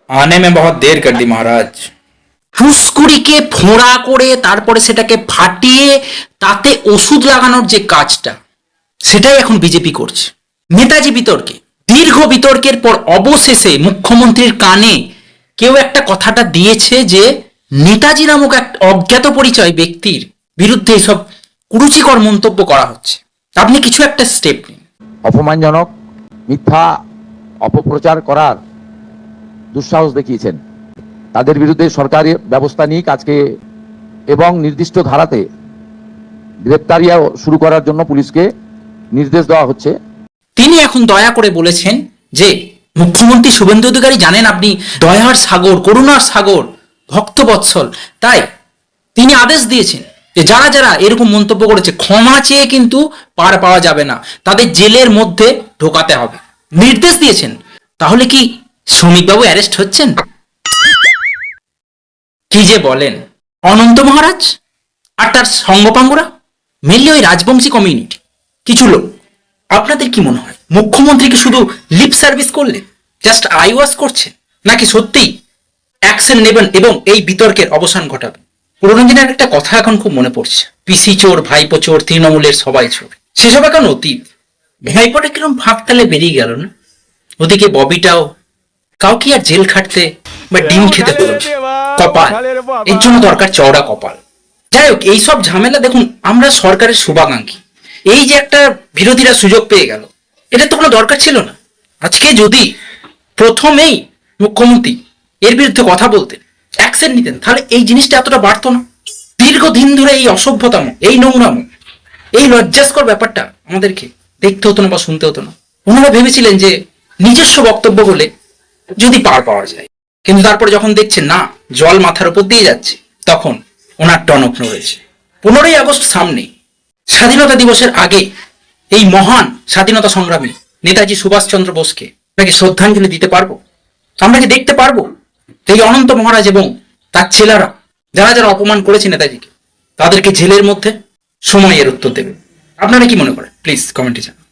आने में बहुत देर कर दी महाराज। ফুসকুড়িকে ফোঁড়া করে তারপরে সেটাকে ফাটিয়ে তাতে ওষুধ লাগানোর যে কাজটা, সেটাই এখন বিজেপি করছে। নেতাজি বিতর্কে, দীর্ঘ বিতর্কের পর অবশেষে মুখ্যমন্ত্রীর কানে কেউ একটা কথাটা দিয়েছে যে নেতাজি নামক এক অজ্ঞাত পরিচয় ব্যক্তির বিরুদ্ধে এইসব কুরুচিকর মন্তব্য করা হচ্ছে। আপনি কিছু একটা স্টেপ নিন। অপমানজনক মিথ্যা অপপ্রচার করার দুঃসাহস দেখিয়েছেন, তাদের বিরুদ্ধে সরকারি ব্যবস্থা নিক আজকে এবং নির্দিষ্ট ধারাতে গ্রেপ্তারিয়া শুরু করার জন্য পুলিশকে নির্দেশ দেওয়া হচ্ছে। তিনি এখন দয়া করে বলেছেন যে মুখ্যমন্ত্রী শুভেন্দু অধিকারী জানেন আপনি দয়ার সাগর, করুণার সাগর, ভক্তবৎসল, তাই তিনি আদেশ দিয়েছেন যে যারা যারা এরকম মন্তব্য করেছে ক্ষমা চেয়ে কিন্তু পার পাওয়া যাবে না, তাদের জেলের মধ্যে ঢোকাতে হবে নির্দেশ দিয়েছেন। তাহলে কি শ্রমিকবাবু অ্যারেস্ট হচ্ছেন? কি যে বলেন। অনন্ত মহারাজ আর তার সঙ্গপাঙ্গরা, মেনলি ওই রাজবংশী কমিউনিটি কিছু লোক, আপনাদের কি মনে হয় মুখ্যমন্ত্রী কি শুধু লিপ সার্ভিস করলেন, জাস্ট আই ওয়াশ করছেন, নাকি সত্যিই অ্যাকশন নেবেন এবং এই বিতর্কের অবসান ঘটাবেন? পুরোনো দিনের একটা কথা এখন খুব মনে পড়ছে, পিসি চোর, ভাইপো চোর, তৃণমূলের সবাই চোর। সেসব এখন অতীত। ভাইপোটা কিরম ফাঁক তালে বেরিয়ে গেল না, ওদিকে ববিটাও। কাউকে আর জেল খাটতে বা ডিম খেতে হলো কপাল, এর জন্য দরকার চওড়া কপাল। যাই হোক, এইসব ঝামেলা দেখুন, আমরা সরকারের শুভাকাঙ্ক্ষী, এই যে একটা বিরোধীরা সুযোগ পেয়ে গেল, এটা তো কোনো দরকার ছিল না। আজকে যদি প্রথমেই মুখ্যমন্ত্রী এর বিরুদ্ধে কথা বলতেন, অ্যাকশন নিতেন, তাহলে এই জিনিসটা এতটা বাড়তো না। দীর্ঘদিন ধরে এই অসভ্যতাম, এই নোংরাম, এই লজ্জাস্কর ব্যাপারটা আমাদেরকে দেখতে হতো না বা শুনতে হতো না। ওনারা ভেবেছিলেন যে নিজস্ব বক্তব্য বলে যদি পার পাওয়া যায়, কিন্তু তারপরে যখন দেখছেন না জল মাথার উপর দিয়ে যাচ্ছে, তখন ওনার টনক নড়েছে। 15ই আগস্ট সামনে, স্বাধীনতা দিবসের আগে এই মহান স্বাধীনতা সংগ্রামী নেতাজি সুভাষচন্দ্র বোসকে নাকি শ্রদ্ধাঞ্জলি দিতে পারবো? আমরা কি দেখতে পারবো এই অনন্ত মহারাজ এবং তার ছেলেরা যারা যারা অপমান করেছে নেতাজিকে, তাদেরকে জেলের মধ্যে সময়ের উত্তর দেবে? আপনারা কি মনে করেন? প্লিজ কমেন্টে জানান।